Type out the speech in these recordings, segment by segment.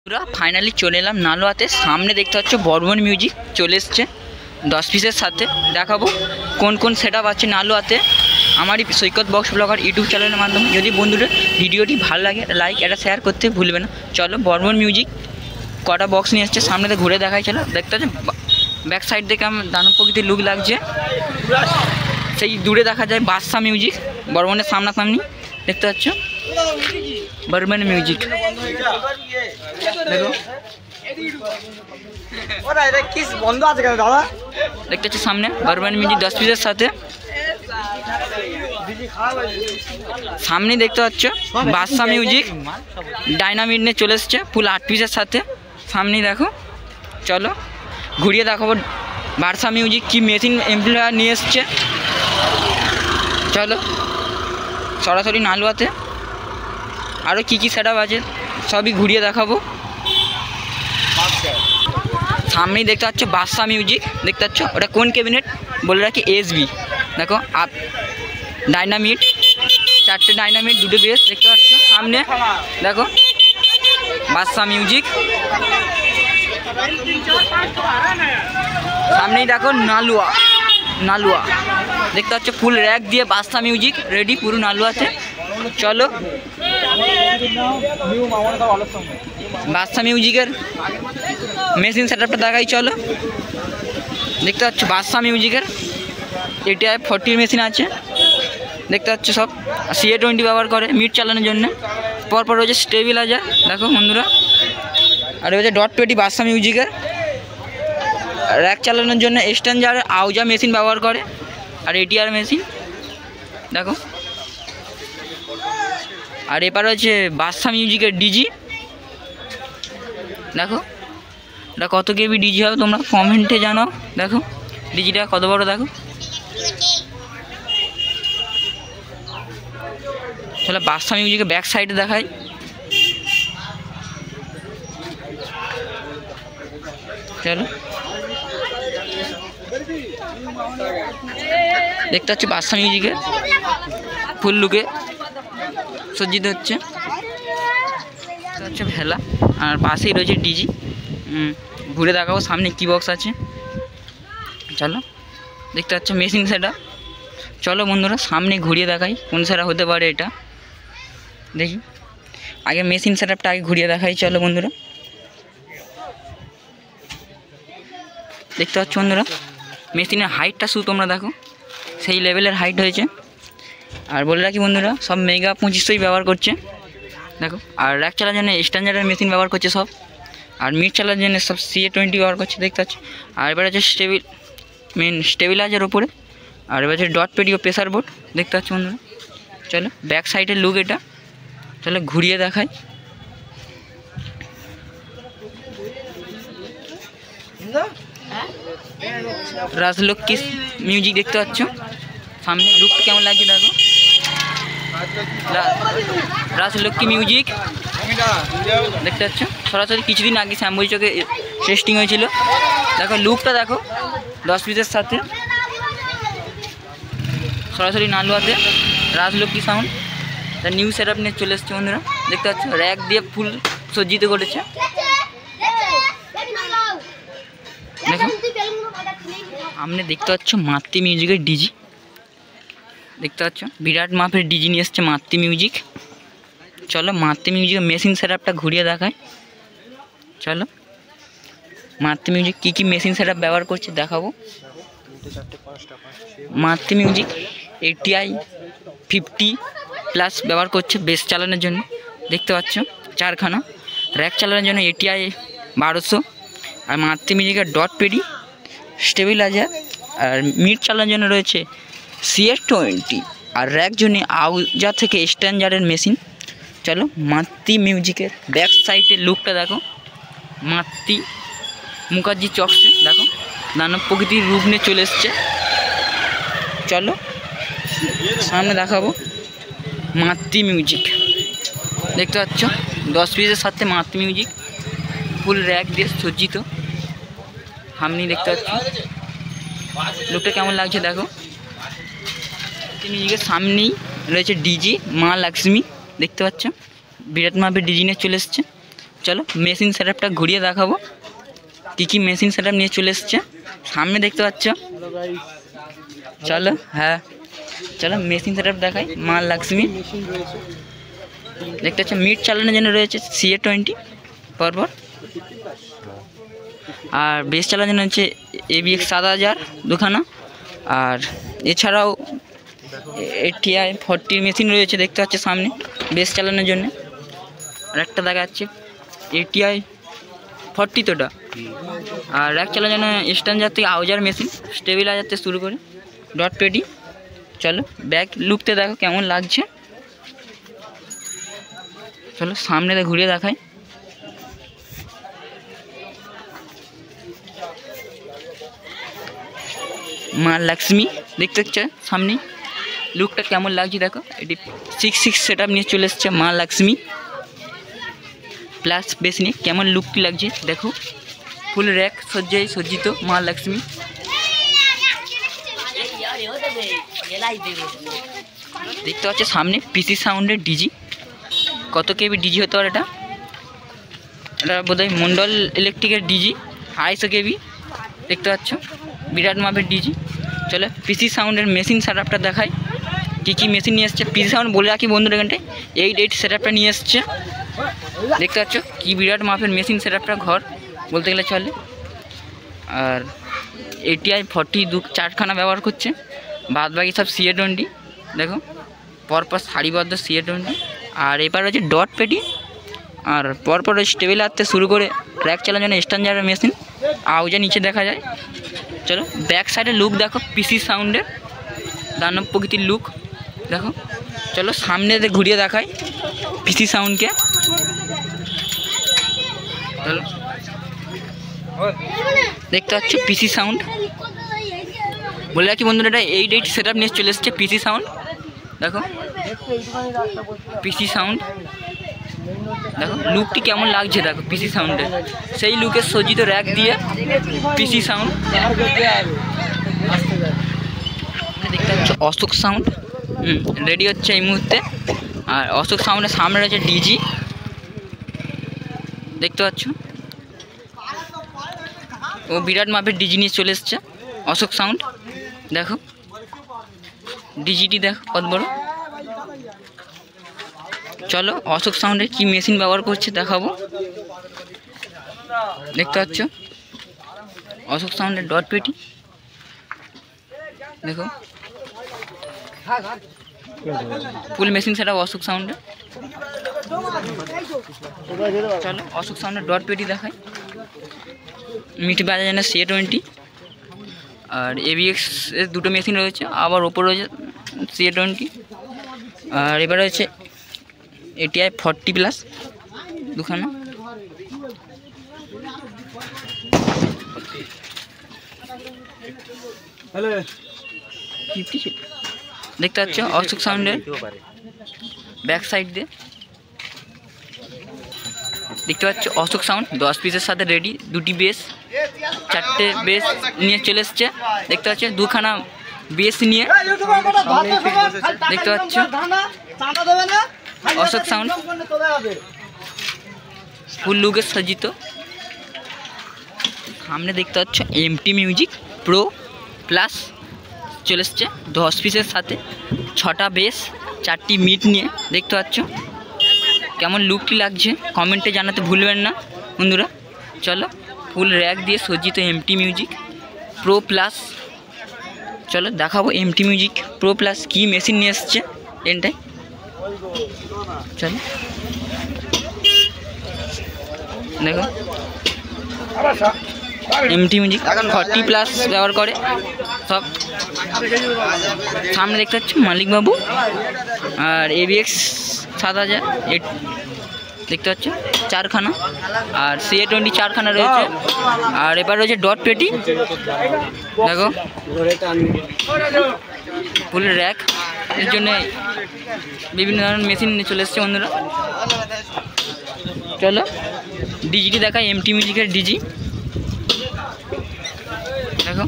পুরা ফাইনালি চলে এলাম নালুয়াতে। সামনে দেখতে পাচ্ছ বর্মন মিউজিক চলে এসছে 10 পিসের সাথে। দেখাবো কোন কোন সেট আপ আছে নালুয়াতে আমারই সৈকত বক্স ব্লগার ইউটিউব চ্যানেলের মাধ্যমে। যদি বন্ধুরা ভিডিওটি ভালো লাগে লাইক এটা শেয়ার করতে ভুলবে না। চলো বর্মন মিউজিক কটা বক্স নিয়ে এসছে সামনেতে ঘুরে দেখাই। চলো দেখতে পাচ্ছ ব্যাক সাইড থেকে আমার দানব প্রকৃতির লুক লাগছে। সেই দূরে দেখা যায় বাদশা মিউজিক বর্মনের সামনাসামনি দেখতে পাচ্ছ বর্মন মিউজিক। দেখো দেখতে পাচ্ছ সামনে বর্মন মিউজিক 10 পিসের সাথে। সামনে দেখতে পাচ্ছ বাদশা মিউজিক ডাইনামিট নিয়ে চলে এসছে ফুল 8 পিসের সাথে। সামনেই দেখো চলো ঘুরিয়ে দেখাবো বাদশা মিউজিক কি মেশিন এমপ্লয়ার নিয়ে এসছে। চলো সরাসরি নালুয়াতে আরও কী কী সেট আপ আছে সবই ঘুরিয়ে দেখাবো। সামনেই দেখতে পাচ্ছ বাদশা মিউজিক দেখতে পাচ্ছ ওটা কোন ক্যাবিনেট বলে রাখি এসবি। দেখো আপ ডাইনামিট 4টে ডাইনামিট 2টে বেস দেখতে পাচ্ছ। সামনে দেখো বাদশা মিউজিক। সামনেই দেখো নালুয়া দেখতে পাচ্ছ ফুল র্যাক দিয়ে বাদশা মিউজিক রেডি পুরো নালুয়াতে। চলো বাদশা মিউজিকের মেশিন সেট আপটা দেখাই। চলো দেখতে পাচ্ছ বাদশা মিউজিকের এটিআই 40 মেশিন আছে দেখতে পাচ্ছ সব CA20 ব্যবহার করে মিট চালানোর জন্য। পরপর রয়েছে স্টেবিলাইজার দেখো বন্ধুরা। আর রয়েছে .20 বাদশা মিউজিকের র্যাক চালানোর জন্য স্ট্যান্ডার আউজা মেশিন ব্যবহার করে আর ATR মেশিন দেখো। আর এবার হচ্ছে বাদশা মিউজিকের ডিজি দেখো এটা কত কেবি ডিজি হবে তোমরা কমেন্টে জানাও। দেখো ডিজিটা কত বড় দেখো। চলো বাদশা মিউজিকের ব্যাক সাইডে দেখাই। চলো দেখতে পাচ্ছি বাদশা মিউজিকের ফুল লুকে সজ্জিত হচ্ছে ভেলা। আর পাশেই রয়েছে ডিজি ঘুরে দেখাবো সামনে কি বক্স আছে। চলো দেখতে পাচ্ছ মেশিন সেটা। চলো বন্ধুরা সামনে ঘুরিয়ে দেখাই কোন সেটা হতে পারে এটা দেখি। আগে মেশিন সেট আপটা আগে ঘুরিয়ে দেখাই। চলো বন্ধুরা দেখতে পাচ্ছ বন্ধুরা মেশিনের হাইটটা শুধু তোমরা দেখো সেই লেভেলের হাইট হয়েছে। আর বলে রাখি বন্ধুরা সব মেগা 2500 ব্যবহার করছে দেখো। আর র্যাক চালার জন্য স্ট্যান্ডার্ডের মেশিন ব্যবহার করছে সব। আর মিট চালার জন্য সব CA20 ব্যবহার করছে দেখতে পাচ্ছ। আর এবার আছে স্টেবিলাইজার ওপরে। আর এবার আছে .20 প্রেসার বোর্ড দেখতে পাচ্ছ বন্ধুরা। চলো ব্যাক সাইডের লুক এটা। চলো ঘুরিয়ে দেখাই। রাজলক্ষ্মী মিউজিক দেখতে পাচ্ছ সামনে লুকটা কেমন লাগছে দেখো। রাজলক্ষ্মী মিউজিক দেখতে পাচ্ছ সরাসরি কিছুদিন আগে শ্যামবই চকে টেস্টিং হয়েছিল। দেখো লুকটা দেখো 10 পিসের সাথে সরাসরি নালুয়াতে রাজলক্ষ্মী সাউন্ড তার নিউ সেট আপ নিয়ে চলে এসছে বন্ধুরা দেখতে পাচ্ছ। র্যাক দিয়ে ফুল সজ্জিত করেছে দেখো। সামনে দেখতে পাচ্ছ মাতৃ মিউজিকের ডিজি দেখতে পাচ্ছ বিরাট মাপের ডিজি নিয়ে এসছে মাতৃ মিউজিক। চলো মাতৃ মিউজিকের মেশিন সেট আপটা ঘুরিয়ে দেখায়। চলো মাতৃ মিউজিক কী কী মেশিন সেট আপ ব্যবহার করছে দেখাবো। মাতৃ মিউজিক ATI 50+ ব্যবহার করছে বেস চালানোর জন্য দেখতে পাচ্ছ 4খানা। র্যাক চালানোর জন্য ATI 1200। আর মাতৃ মিউজিকের .20 স্টেবিলাইজার। আর মিট চালানোর জন্য রয়েছে CA20। আর র্যাক জন্য আউজা থেকে স্ট্যান্ডার্ডের মেশিন। চলো মাতৃ মিউজিকের ব্যাক সাইডের লুকটা দেখো। মাতৃ মুখার্জি চকসে দেখো দানব প্রকৃতির রূপ নিয়ে চলে এসছে। চলো সামনে দেখাবো মাতৃ মিউজিক দেখতে পাচ্ছ 10 পিসের সাথে মাতৃ মিউজিক ফুল র্যাক দিয়ে সজ্জিত। সামনে দেখতে পাচ্ছ লুকটা কেমন লাগছে দেখো। মিউজিকের সামনেই রয়েছে ডিজি মা লক্ষ্মী দেখতে পাচ্ছ বিরাট মাপের ডিজি নিয়ে চলে এসছে। চলো মেশিন সেটআপটা ঘুরিয়ে দেখাবো কী কী মেশিন সেটআপ নিয়ে চলে এসছে সামনে দেখতে পাচ্ছ। চলো হ্যাঁ চলো মেশিন সেটআপ দেখাই। মা লক্ষ্মী দেখতে পাচ্ছ, মিট চালানোর জন্য রয়েছে CA20 পরপর, আর বেস চালানোর জন্য হচ্ছে ABX 7000 দুখানা, আর এছাড়াও ATI 40 মেশিন রয়েছে দেখতে পাচ্ছ সামনে বেস চালানোর জন্য। আর একটা দেখা যাচ্ছে ATI 40 তোটা, আর র্যাক চালানোর জন্য স্ট্যান্ডার থেকে আউজার মেশিন, স্টেবিলাইজার থেকে শুরু করে ডট পেটি। চলো ব্যাক লুকতে দেখো কেমন লাগছে। চলো সামনে ঘুরিয়ে দেখাই। মা লক্ষ্মী দেখতে পাচ্ছ সামনে, লুকটা কেমন লাগছে দেখো। এটি 6 সেটআপ নিয়ে চলে এসছে মা লক্ষ্মী প্লাস বেস নিয়ে। কেমন লুকটি লাগছে দেখো, ফুল র্যাক সজ্জায় সজ্জিত মা লক্ষ্মী। দেখতে পাচ্ছ সামনে পিসি সাউন্ডের ডিজি, কত কেবি ডিজি হতে পারে এটা বোধহয় মন্ডল ইলেকট্রিকের ডিজি 250 কেবি দেখতে পাচ্ছ, বিরাট মাপের ডিজি। চলো পিসি সাউন্ডের মেশিন সেটআপটা দেখাই কী কী মেশিন নিয়ে এসছে। পিসি সাউন্ড বলে রাখি বন্ধুরা, এখানটায় 8 সেটআপটা নিয়ে এসছে দেখতে পাচ্ছ, কি বিরাট মাপের মেশিন সেটআপটা ঘর বলতে গেলে চলে। আর ATI 40 4খানা ব্যবহার করছে, বাদ বাকি সব CA20 দেখো পরপর সারিবদ্ধ CA20। আর এবার হচ্ছে ডট পেটি, আর পরপর স্টেবিলাইজার থেকে শুরু করে ট্র্যাক চালানোর জন্য স্ট্যান্ডার্ড মেশিন, আউজা নিচে দেখা যায়। চলো ব্যাক সাইডের লুক দেখো পিসি সাউন্ডের দানব প্রকৃতির লুক দেখো। চলো সামনে ঘুরিয়ে দেখাই পিসি সাউন্ডকে। চলো দেখতে পাচ্ছ পিসি সাউন্ড, বলে রাখি বন্ধুরা এটা 8 সেটআপ নিয়ে চলে এসছে পিসি সাউন্ড দেখো। পিসি সাউন্ড দেখো লুকটি কেমন লাগছে দেখো পিসি সাউন্ডে, সেই লুকের সজ্জিত র্যাক দিয়ে পিসি সাউন্ড। দেখতে পাচ্ছ অশোক সাউন্ড রেডি হচ্ছে এই মুহূর্তে, আর অশোক সাউন্ডের সামনে রয়েছে ডিজি দেখতে পাচ্ছ, ও বিরাট মাপের ডিজি নিয়ে চলে এসছে অশোক সাউন্ড দেখো। ডিজিটি দেখো কত বড়। চলো অশোক সাউন্ডের কি মেশিন ব্যবহার করছে দেখাবো। দেখতে পাচ্ছ অশোক সাউন্ডের ডট পেটি দেখো, ফুল মেশিন সেটা অশোক সাউন্ডে। চলো অশোক সাউন্ডের ডট পেটি দেখাই। মিট বাজার জন্য CA20, আর ABX এর 2টো মেশিন রয়েছে, আবার ওপর রয়েছে CA20। আর এবার রয়েছে ATI 40 প্লাস দুখানা। দেখতে পাচ্ছ অশোক সাউন্ডের ব্যাক সাইড দিয়ে দেখতে পাচ্ছ অশোক সাউন্ড 10 পিসের সাথে রেডি, 2টি বেস 4টে বেস নিয়ে চলে এসছে দেখতে পাচ্ছ, 2খানা বেস নিয়ে দেখতে পাচ্ছ অশোক সাউন্ড ফুল লুকের সজ্জিত। সামনে দেখতে পাচ্ছ MT মিউজিক প্রো প্লাস চলে এসছে 10 পিসের সাথে, 6টা বেস 4টি মিট নিয়ে দেখতে পাচ্ছ। কেমন লুকটি লাগছে কমেন্টে জানাতে ভুলবেন না বন্ধুরা। চলো ফুল র্যাক দিয়ে সজ্জিত MT মিউজিক প্রো প্লাস। চলো দেখাবো MT মিউজিক প্রো প্লাস কী মেশিন নিয়ে এসছে এনটায়। চলো দেখো MT মিউজিক 40 প্লাস ব্যবহার করে সব। সামনে দেখতে পাচ্ছ মালিক বাবু, আর ABX 7000 দেখতে পাচ্ছ 4খানা, আর CA20 4খানা রয়েছে। আর এবার রয়েছে ডট পেটি দেখো, ফুল র্যাক এর জন্য বিভিন্ন ধরনের মেশিন নিয়ে চলে এসছে বন্ধুরা। চলো ডিজিটি দেখায় MT মিউজিকের ডিজি দেখো,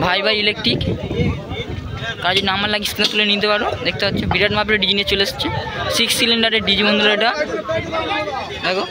ভাই ইলেকট্রিক কার যদি নাম্বার লাগে স্ক্রিনে তুলে নিতে পারো। দেখতে পাচ্ছ বিরাট মাপের ডিজি নিয়ে চলে এসছে, 6 সিলিন্ডারের ডিজি বন্ধুরা। এটা দেখো